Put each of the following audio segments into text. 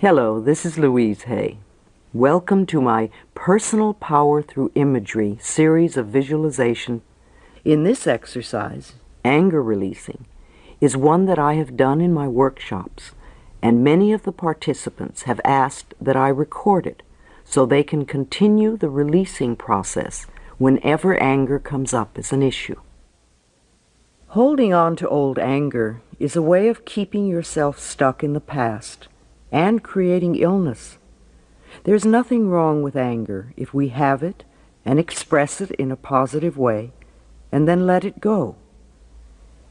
Hello, this is Louise. Welcome to my Personal Power Through Imagery series of visualization. In this exercise, anger releasing is one that I have done in my workshops, and many of the participants have asked that I record it so they can continue the releasing process whenever anger comes up as an issue. Holding on to old anger is a way of keeping yourself stuck in the past and creating illness. There's nothing wrong with anger if we have it and express it in a positive way and then let it go.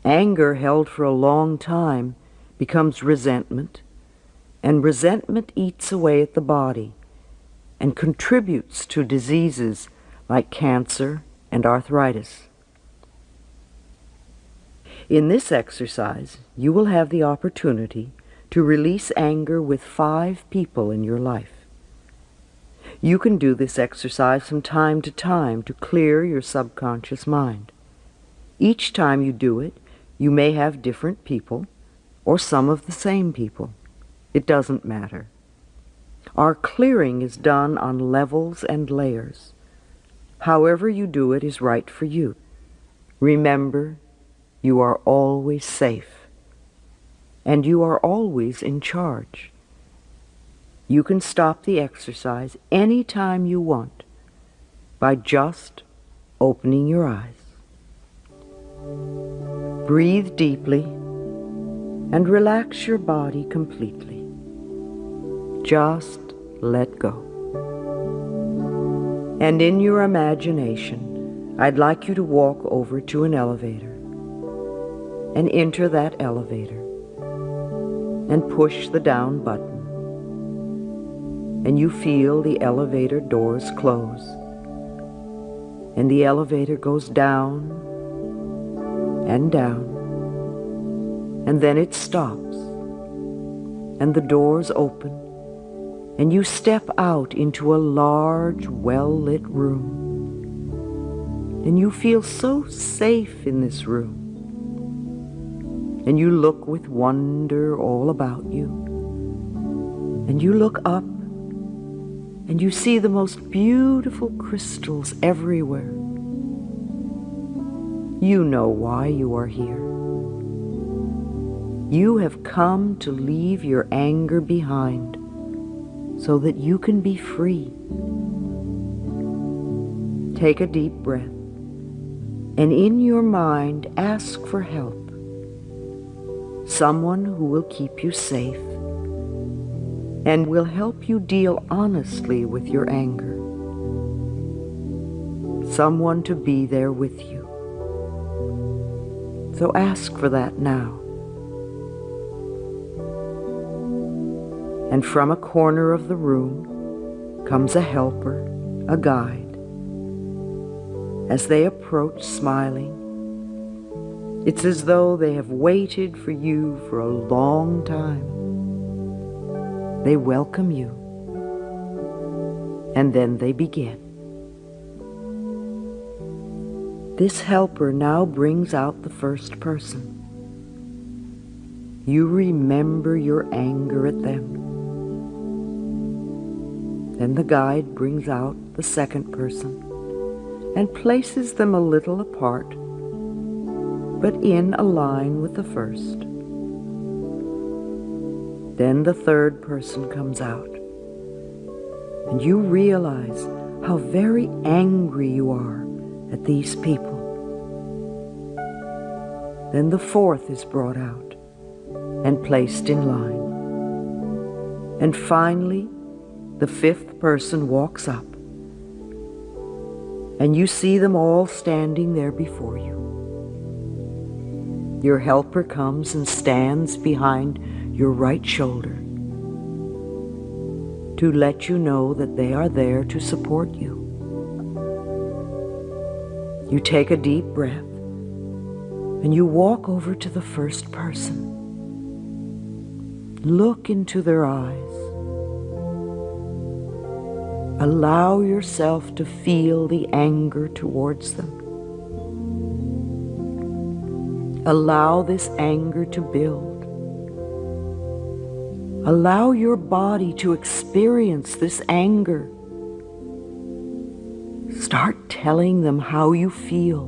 Anger held for a long time becomes resentment, and resentment eats away at the body and contributes to diseases like cancer and arthritis. In this exercise, you will have the opportunity to release anger with 5 people in your life. You can do this exercise from time to time to clear your subconscious mind. Each time you do it, you may have different people or some of the same people. It doesn't matter. Our clearing is done on levels and layers. However you do it is right for you. Remember, you are always safe. And you are always in charge. You can stop the exercise any time you want by just opening your eyes. Breathe deeply and relax your body completely. Just let go. And in your imagination, I'd like you to walk over to an elevator and enter that elevator and push the down button. And you feel the elevator doors close. And the elevator goes down and down. And then it stops. And the doors open. And you step out into a large, well-lit room. And you feel so safe in this room. And you look with wonder all about you. And you look up, and you see the most beautiful crystals everywhere. You know why you are here. You have come to leave your anger behind so that you can be free. Take a deep breath, and in your mind ask for help. Someone who will keep you safe and will help you deal honestly with your anger. Someone to be there with you. So ask for that now. And from a corner of the room comes a helper, a guide. As they approach smiling, it's as though they have waited for you for a long time. They welcome you, and then they begin. This helper now brings out the first person. You remember your anger at them. Then the guide brings out the second person and places them a little apart, but in a line with the first. Then the third person comes out, and you realize how very angry you are at these people. Then the fourth is brought out and placed in line. And finally, the fifth person walks up, and you see them all standing there before you. Your helper comes and stands behind your right shoulder to let you know that they are there to support you. You take a deep breath and you walk over to the first person. Look into their eyes. Allow yourself to feel the anger towards them. Allow this anger to build. Allow your body to experience this anger. Start telling them how you feel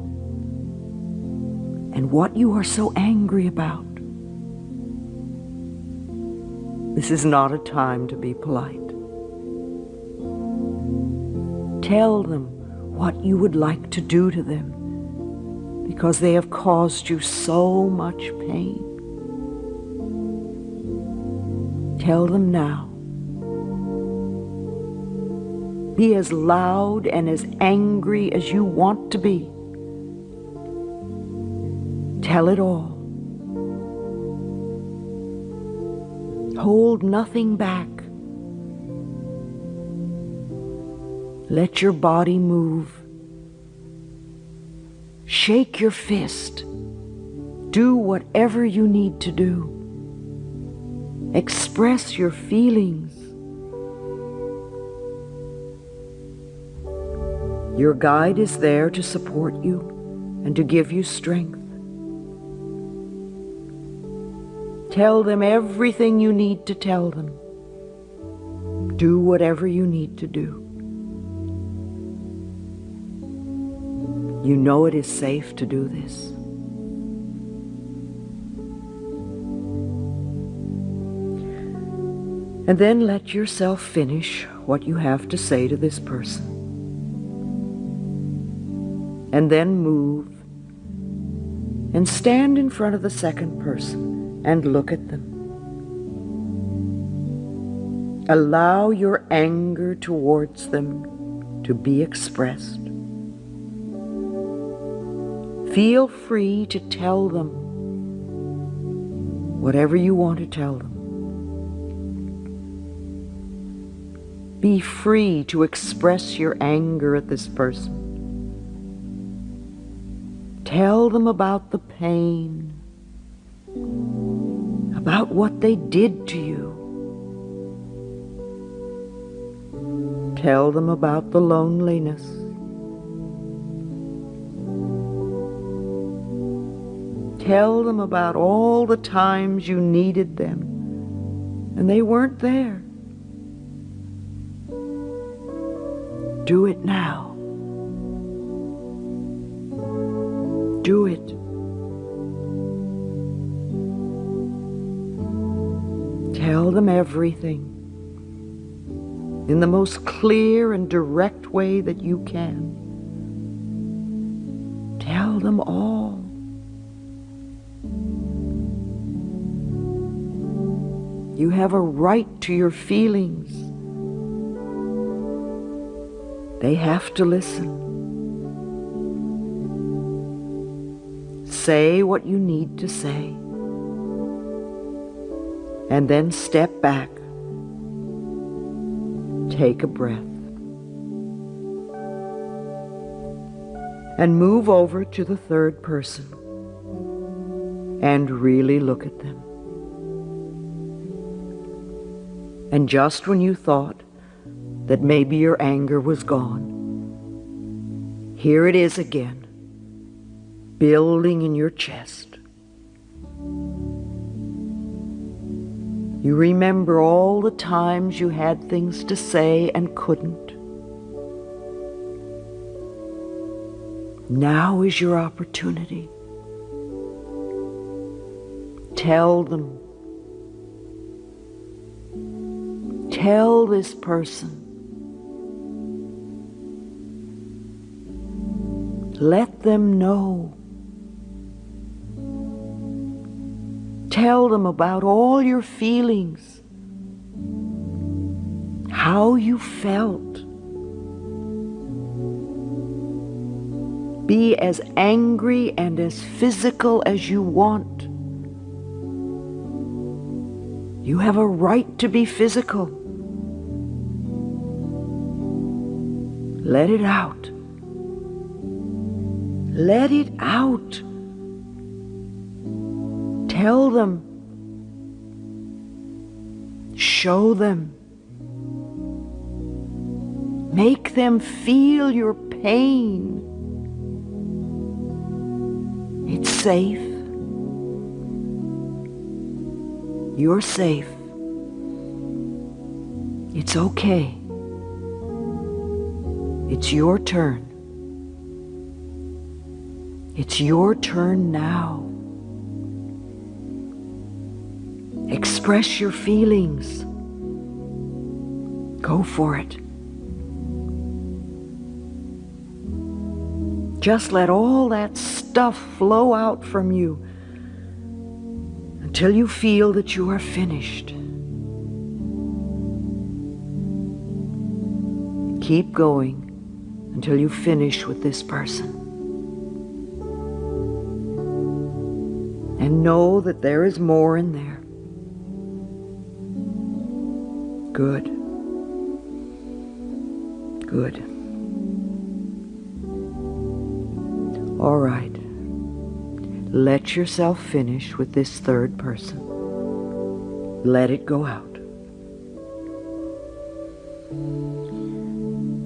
and what you are so angry about. This is not a time to be polite. Tell them what you would like to do to them because they have caused you so much pain. Tell them now. Be as loud and as angry as you want to be. Tell it all. Hold nothing back. Let your body move. Shake your fist. Do whatever you need to do. Express your feelings. Your guide is there to support you and to give you strength. Tell them everything you need to tell them. Do whatever you need to do. You know it is safe to do this. And then let yourself finish what you have to say to this person. And then move and stand in front of the second person and look at them. Allow your anger towards them to be expressed. Feel free to tell them whatever you want to tell them. Be free to express your anger at this person. Tell them about the pain, about what they did to you. Tell them about the loneliness. Tell them about all the times you needed them and they weren't there. Do it now. Do it. Tell them everything in the most clear and direct way that you can. Tell them all. You have a right to your feelings. They have to listen. Say what you need to say. And then step back. Take a breath. And move over to the third person. And really look at them. And just when you thought that maybe your anger was gone, here it is again, building in your chest. You remember all the times you had things to say and couldn't. Now is your opportunity. Tell them. Tell this person. Let them know. Tell them about all your feelings, how you felt. Be as angry and as physical as you want. You have a right to be physical. Let it out. Let it out. Tell them. Show them. Make them feel your pain. It's safe. You're safe. It's okay. It's your turn. It's your turn now. Express your feelings. Go for it. Just let all that stuff flow out from you until you feel that you are finished. Keep going until you finish with this person. And know that there is more in there. Good. Good. All right. Let yourself finish with this third person. Let it go out.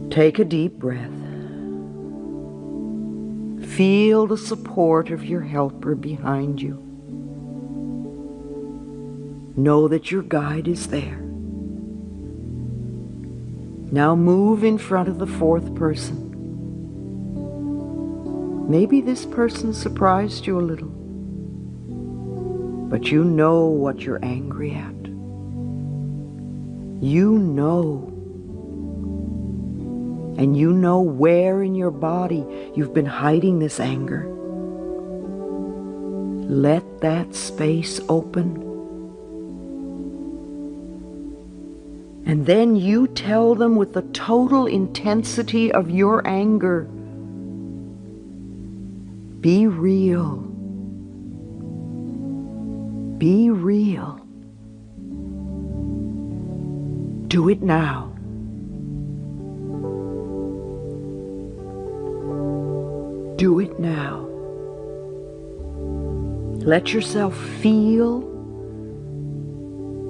Take a deep breath. Feel the support of your helper behind you. Know that your guide is there. Now move in front of the fourth person. Maybe this person surprised you a little, but you know what you're angry at. You know. And you know where in your body you've been hiding this anger. Let that space open. And then you tell them with the total intensity of your anger, be real. Be real. Do it now. Do it now. Let yourself feel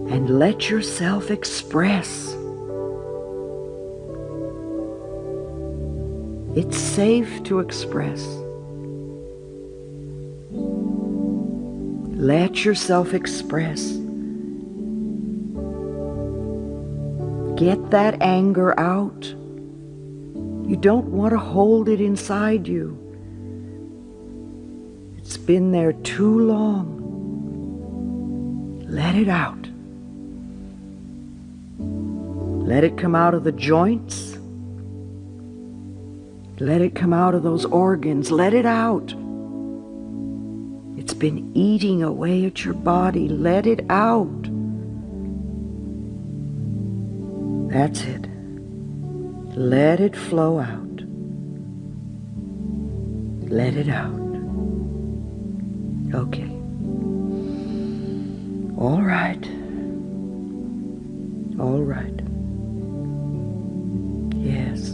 and let yourself express. It's safe to express. Let yourself express. Get that anger out. You don't want to hold it inside you. It's been there too long. Let it out. Let it come out of the joints. Let it come out of those organs. Let it out. It's been eating away at your body. Let it out. That's it. Let it flow out. Let it out. Okay. All right. All right. Yes.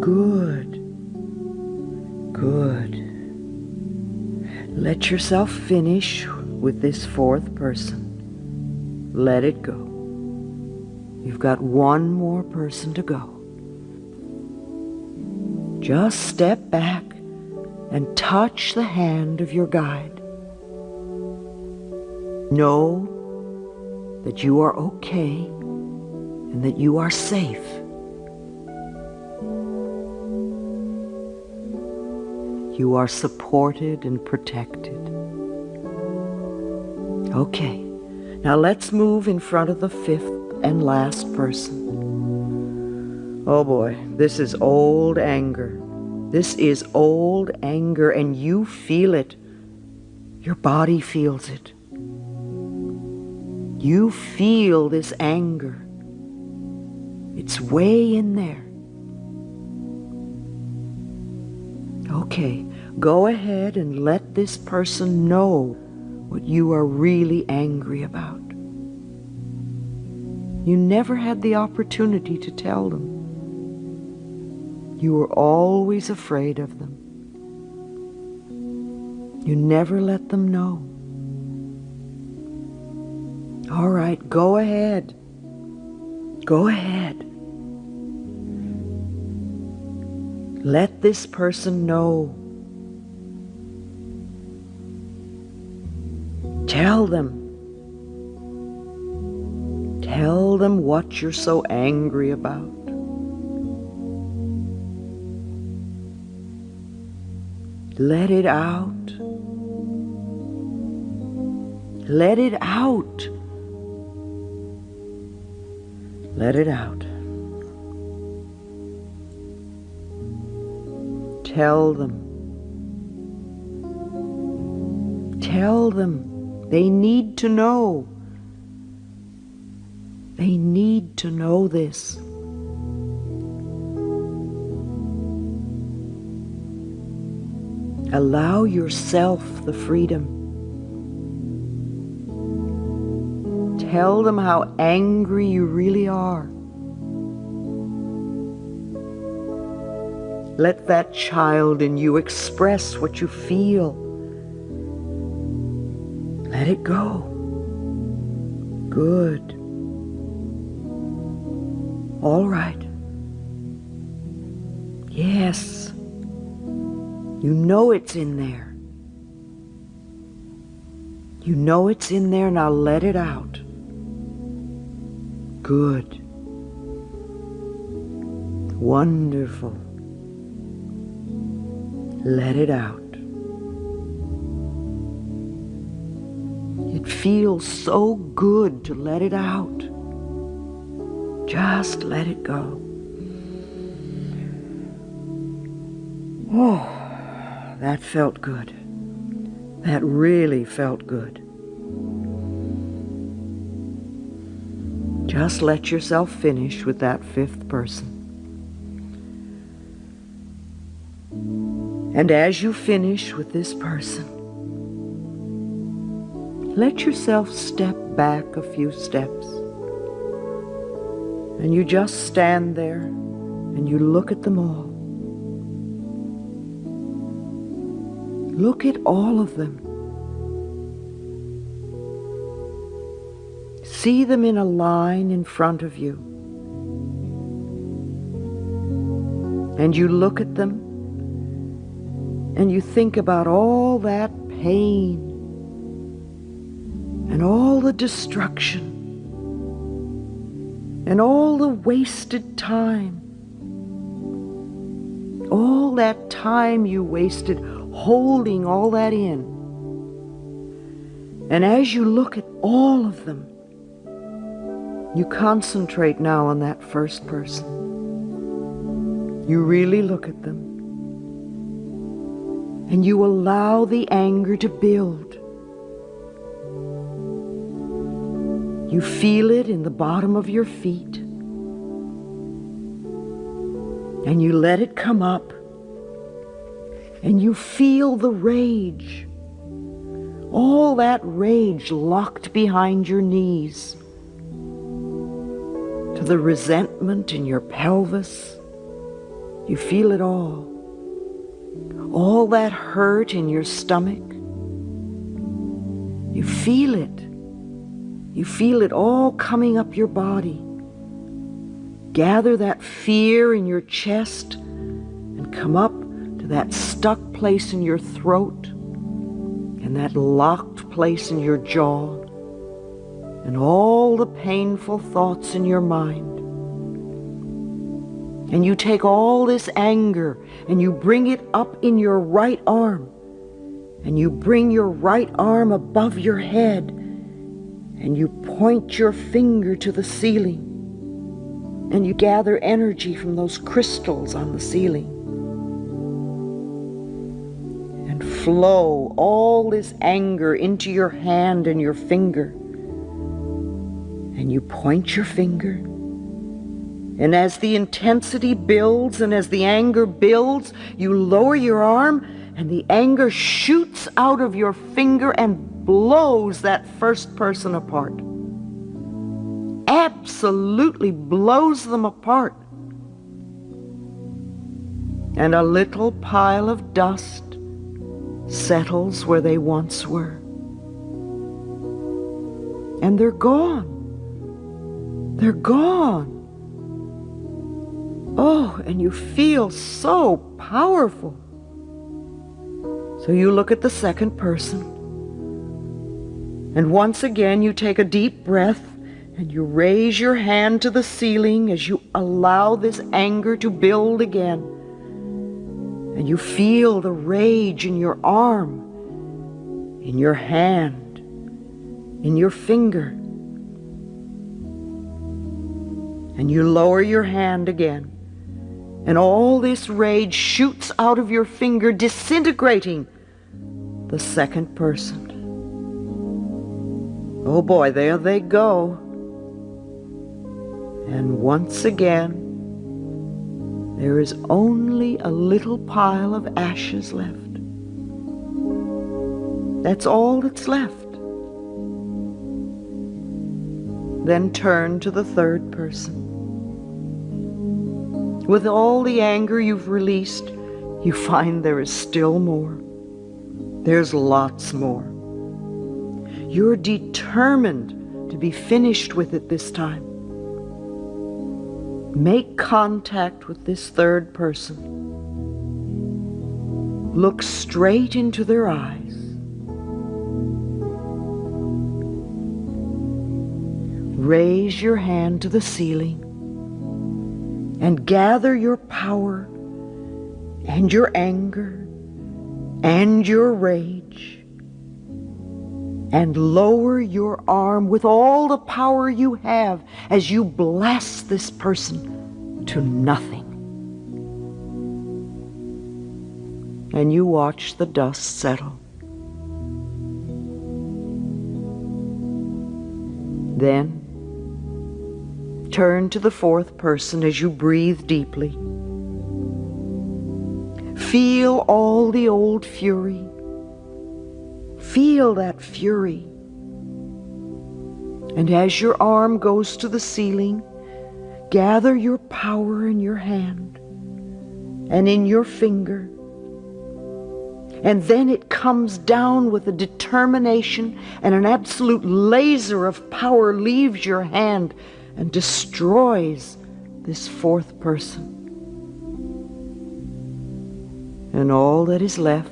Good. Good. Let yourself finish with this fourth person. Let it go. You've got one more person to go. Just step back and touch the hand of your guide. Know that you are okay and that you are safe. You are supported and protected. Okay, now let's move in front of the fifth and last person. Oh boy, this is old anger. This is old anger, and you feel it. Your body feels it. You feel this anger. It's way in there. Okay, go ahead and let this person know what you are really angry about. You never had the opportunity to tell them. You were always afraid of them. You never let them know. All right, go ahead. Go ahead. Let this person know. Tell them. Tell Tell them what you're so angry about. Let it out. Let it out. Let it out. Tell them. Tell them. They need to know. They need to know this. Allow yourself the freedom. Tell them how angry you really are. Let that child in you express what you feel. Let it go. Good. All right. Yes. You know it's in there. You know it's in there. Now let it out. Good. Wonderful. Let it out. It feels so good to let it out. Just let it go. Oh, that felt good. That really felt good. Just let yourself finish with that fifth person. And as you finish with this person, let yourself step back a few steps. And you just stand there and you look at them all. Look at all of them. See them in a line in front of you. And you look at them and you think about all that pain and all the destruction and all the wasted time. All that time you wasted holding all that in. And as you look at all of them, you concentrate now on that first person. You really look at them. And you allow the anger to build. You feel it in the bottom of your feet. And you let it come up. And you feel the rage. All that rage locked behind your knees. To the resentment in your pelvis. You feel it all. All that hurt in your stomach. You feel it. You feel it all coming up your body. Gather that fear in your chest and come up to that stuck place in your throat and that locked place in your jaw and all the painful thoughts in your mind. And you take all this anger and you bring it up in your right arm. And you bring your right arm above your head. And you point your finger to the ceiling. And you gather energy from those crystals on the ceiling. And flow all this anger into your hand and your finger. And you point your finger. And as the intensity builds and as the anger builds, you lower your arm and the anger shoots out of your finger and blows that first person apart. Absolutely blows them apart. And a little pile of dust settles where they once were. And they're gone. They're gone. Oh, and you feel so powerful. So you look at the second person. And once again you take a deep breath And you raise your hand to the ceiling as you allow this anger to build again. And you feel the rage in your arm, in your hand, in your finger. And you lower your hand again. And all this rage shoots out of your finger, disintegrating the second person. Oh boy, there they go. And once again, there is only a little pile of ashes left. That's all that's left. Then turn to the third person. With all the anger you've released, you find there is still more. There's lots more. You're determined to be finished with it this time. Make contact with this third person. Look straight into their eyes. Raise your hand to the ceiling and gather your power and your anger and your rage and lower your arm with all the power you have as you blast this person to nothing. And you watch the dust settle. Then turn to the fourth person as you breathe deeply. Feel all the old fury. Feel that fury. And as your arm goes to the ceiling, gather your power in your hand and in your finger. And then it comes down with a determination, and an absolute laser of power leaves your hand and destroys this fourth person. And all that is left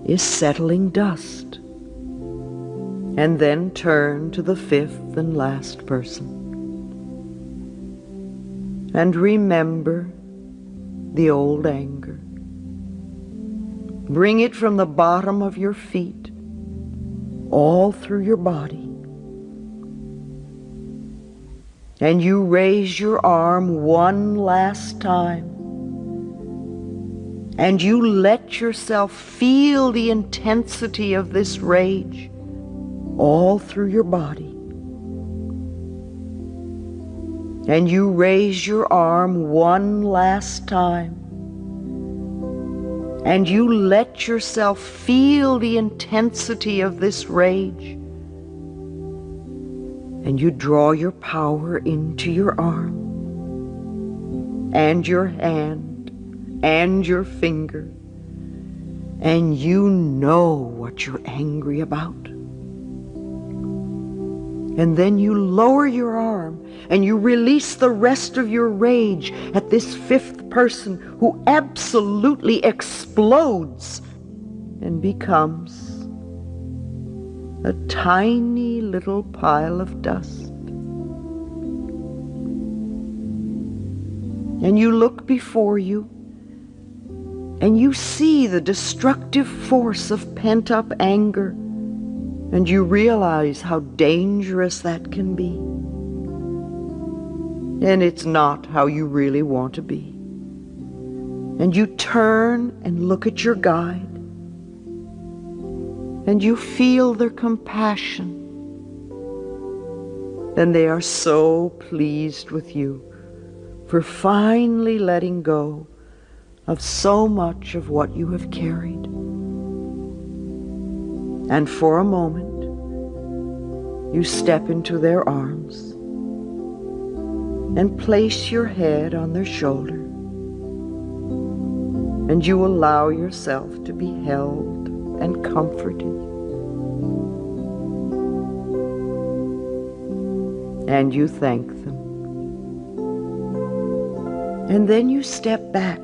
is settling dust. And then turn to the fifth and last person. And remember the old anger. Bring it from the bottom of your feet, all through your body. And you raise your arm one last time. And you let yourself feel the intensity of this rage all through your body. And you raise your arm one last time. And you let yourself feel the intensity of this rage. And you draw your power into your arm and your hand and your finger, and you know what you're angry about. And then you lower your arm and you release the rest of your rage at this fifth person who absolutely explodes and becomes a tiny little pile of dust. And you look before you and you see the destructive force of pent-up anger, and you realize how dangerous that can be. And it's not how you really want to be. And you turn and look at your guide, and you feel their compassion. And they are so pleased with you for finally letting go of so much of what you have carried. And for a moment, you step into their arms and place your head on their shoulder, and you allow yourself to be held and comforted. And you thank them. And then you step back.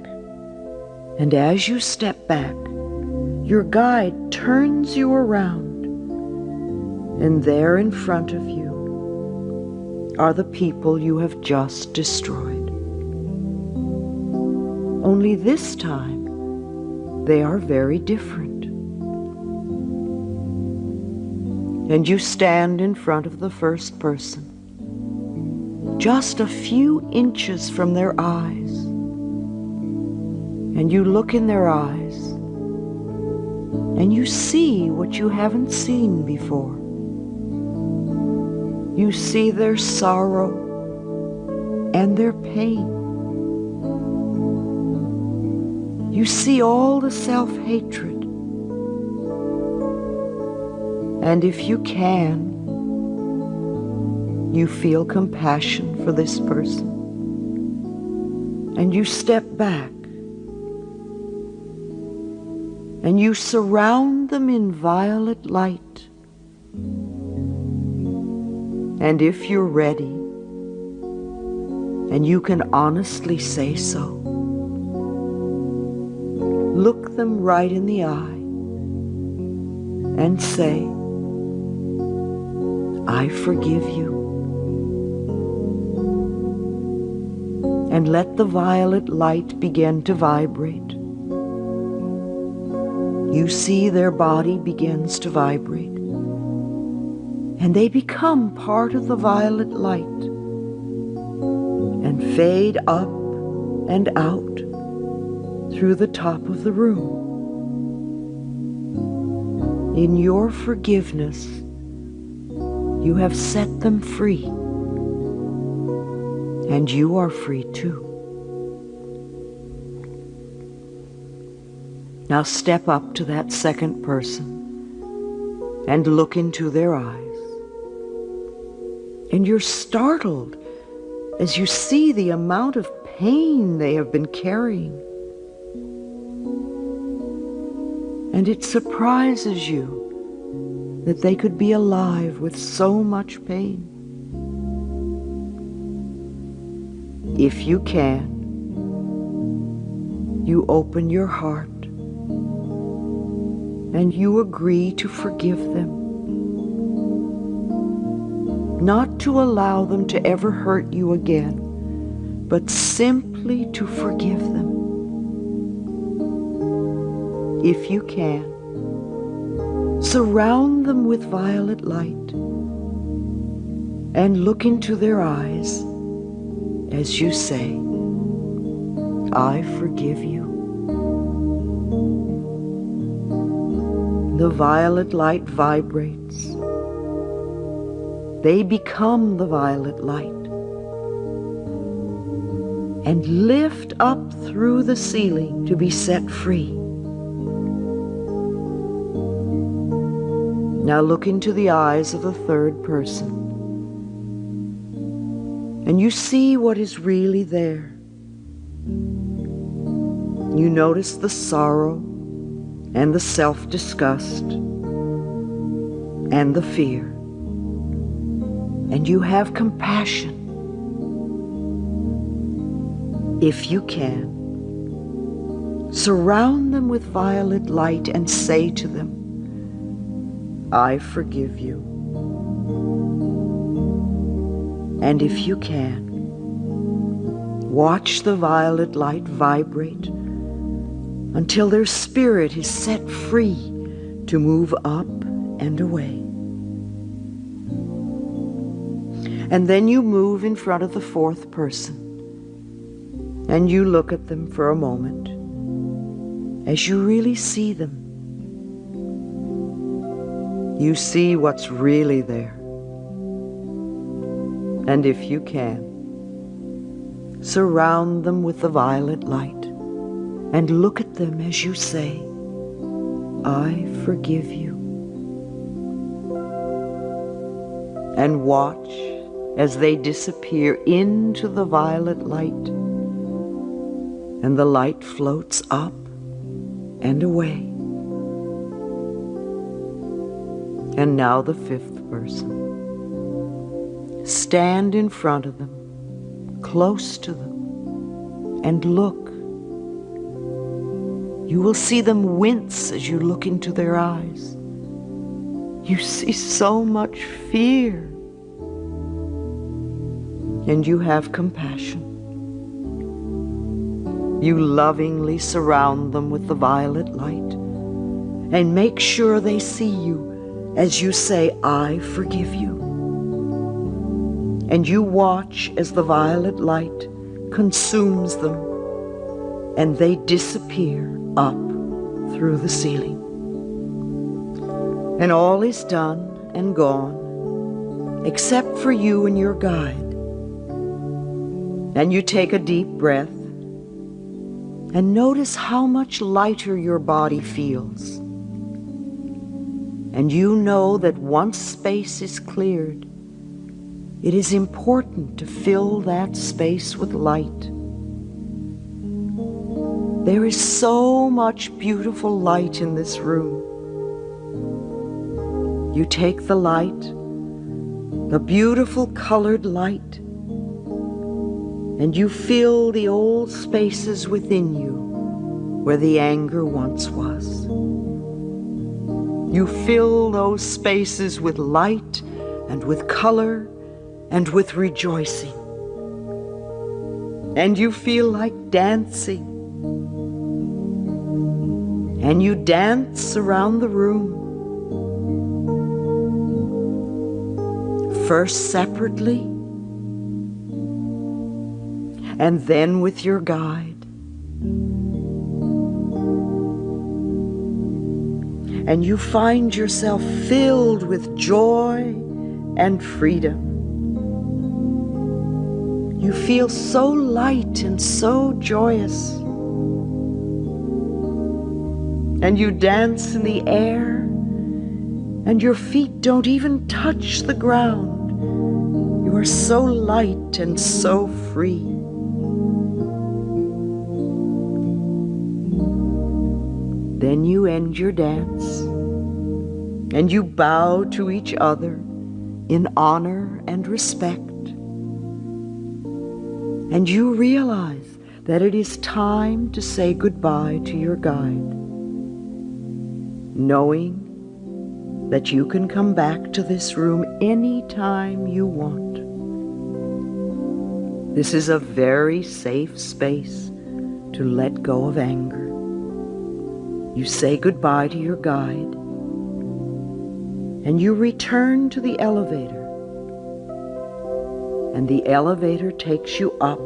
And as you step back, your guide turns you around, and there in front of you are the people you have just destroyed. Only this time, they are very different. And you stand in front of the first person, just a few inches from their eyes, and you look in their eyes, and you see what you haven't seen before. You see their sorrow and their pain. You see all the self-hatred. And if you can, you feel compassion for this person. And you step back. And you surround them in violet light. And if you're ready, and you can honestly say so, look them right in the eye and say, I forgive you. And let the violet light begin to vibrate. You see their body begins to vibrate, and they become part of the violet light and fade up and out through the top of the room. In your forgiveness, you have set them free, and you are free too. Now step up to that second person and look into their eyes. And you're startled as you see the amount of pain they have been carrying. And it surprises you that they could be alive with so much pain. If you can, you open your heart and you agree to forgive them. Not to allow them to ever hurt you again, but simply to forgive them. If you can, surround them with violet light and look into their eyes as you say, I forgive you. The violet light vibrates. They become the violet light and lift up through the ceiling to be set free. Now look into the eyes of the third person, and you see what is really there. You notice the sorrow and the self-disgust and the fear, and you have compassion. If you can, surround them with violet light and say to them, I forgive you. And if you can, watch the violet light vibrate until their spirit is set free to move up and away. And then you move in front of the fourth person, and you look at them for a moment as you really see them. You see what's really there. And if you can, surround them with the violet light and look at them as you say, I forgive you. And watch as they disappear into the violet light, and the light floats up and away. And now the fifth person. Stand in front of them, close to them, and look. You will see them wince as you look into their eyes. You see so much fear. and you have compassion. You lovingly surround them with the violet light and make sure they see you as you say, "I forgive you." And you watch as the violet light consumes them and they disappear up through the ceiling. And all is done and gone except for you and your guide. And you take a deep breath and notice how much lighter your body feels. And you know that once space is cleared, it is important to fill that space with light. There is so much beautiful light in this room. You take the light, the beautiful colored light, and you fill the old spaces within you where the anger once was. You fill those spaces with light and with color and with rejoicing. And you feel like dancing. And you dance around the room. First separately, and then with your guide. And you find yourself filled with joy and freedom. You feel so light and so joyous. And you dance in the air, and your feet don't even touch the ground. You are so light and so free. Then you end your dance, and you bow to each other in honor and respect. And you realize that it is time to say goodbye to your guide, knowing that you can come back to this room anytime you want. This is a very safe space to let go of anger. You say goodbye to your guide, and you return to the elevator. And the elevator takes you up,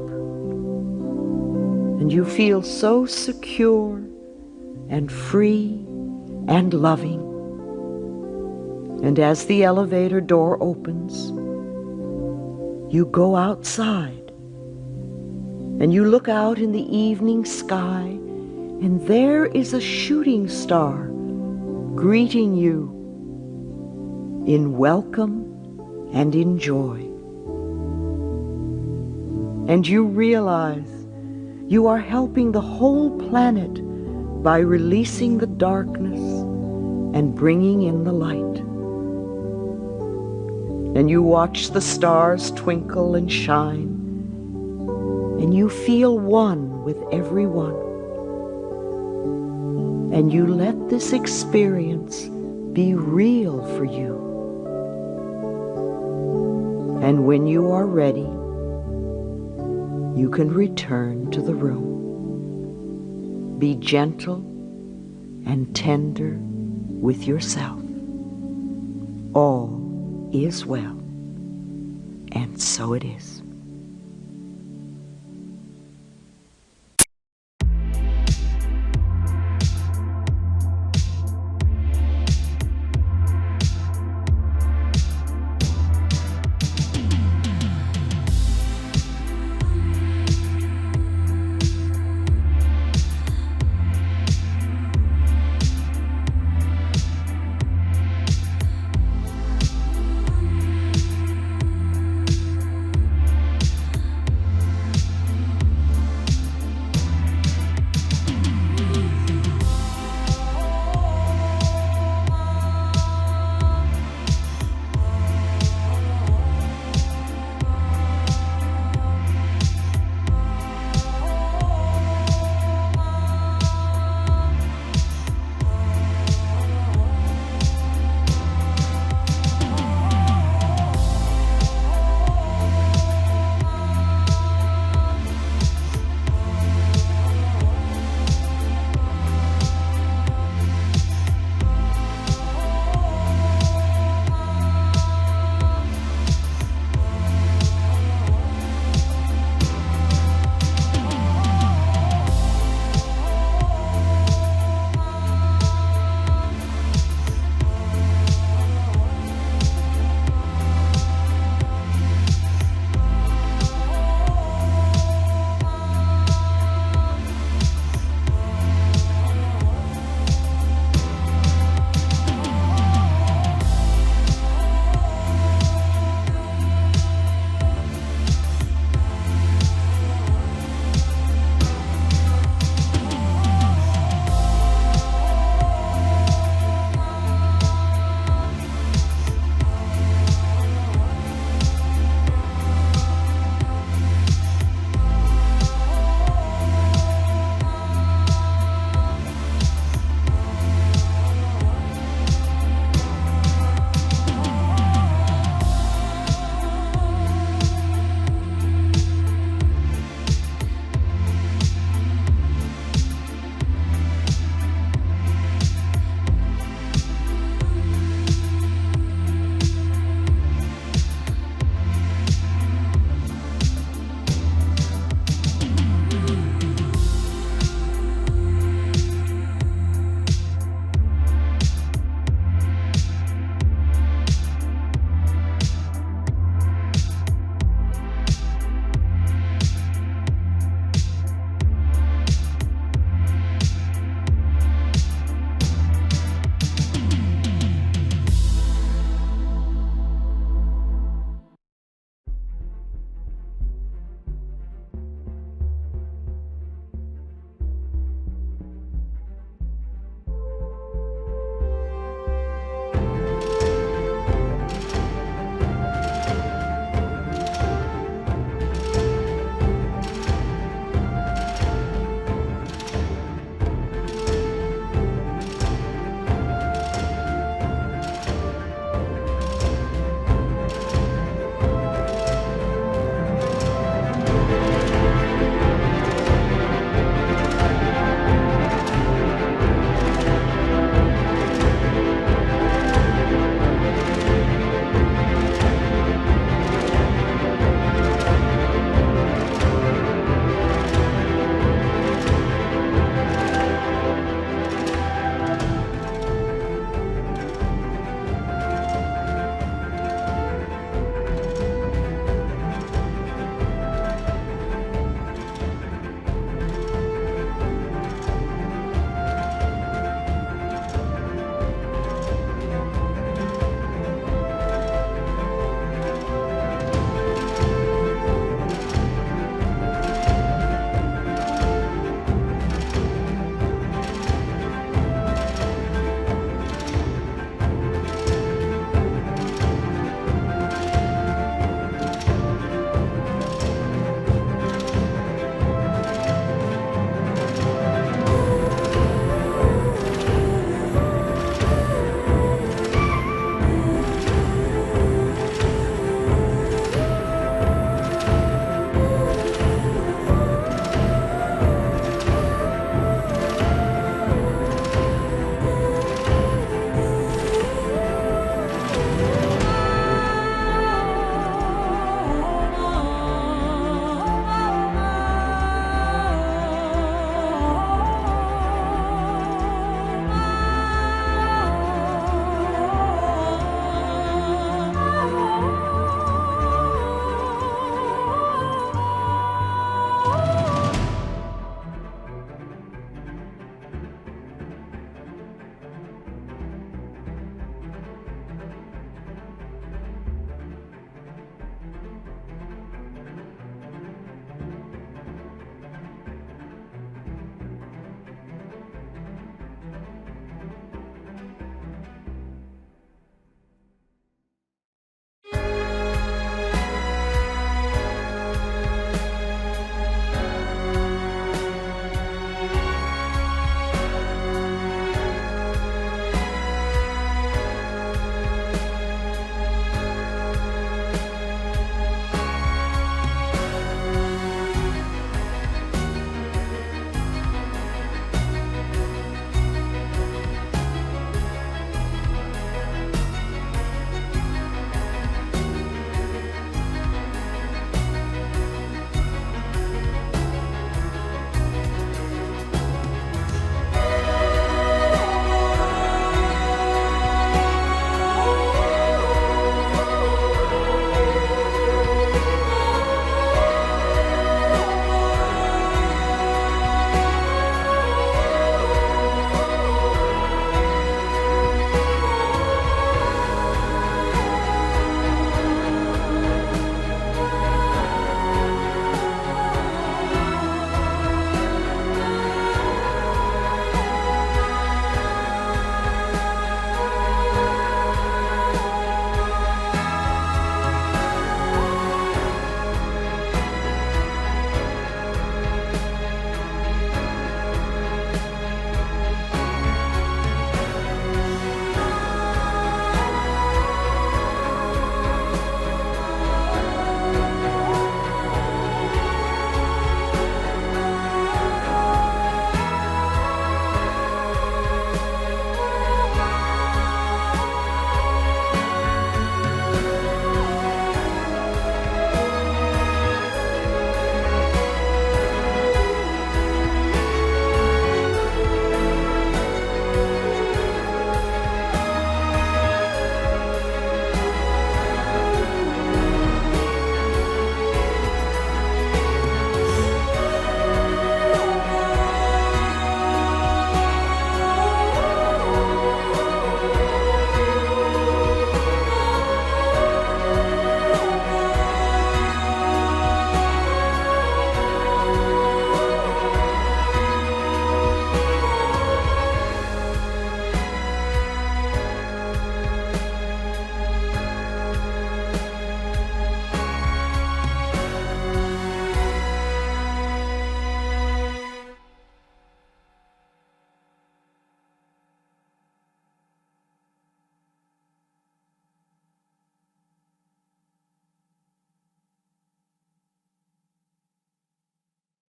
and you feel so secure and free and loving. And as the elevator door opens, you go outside, and you look out in the evening sky, and there is a shooting star greeting you in welcome and in joy. And you realize you are helping the whole planet by releasing the darkness and bringing in the light. And you watch the stars twinkle and shine, and you feel one with everyone. And you let this experience be real for you. And when you are ready, you can return to the room. Be gentle and tender with yourself. All is well, and so it is.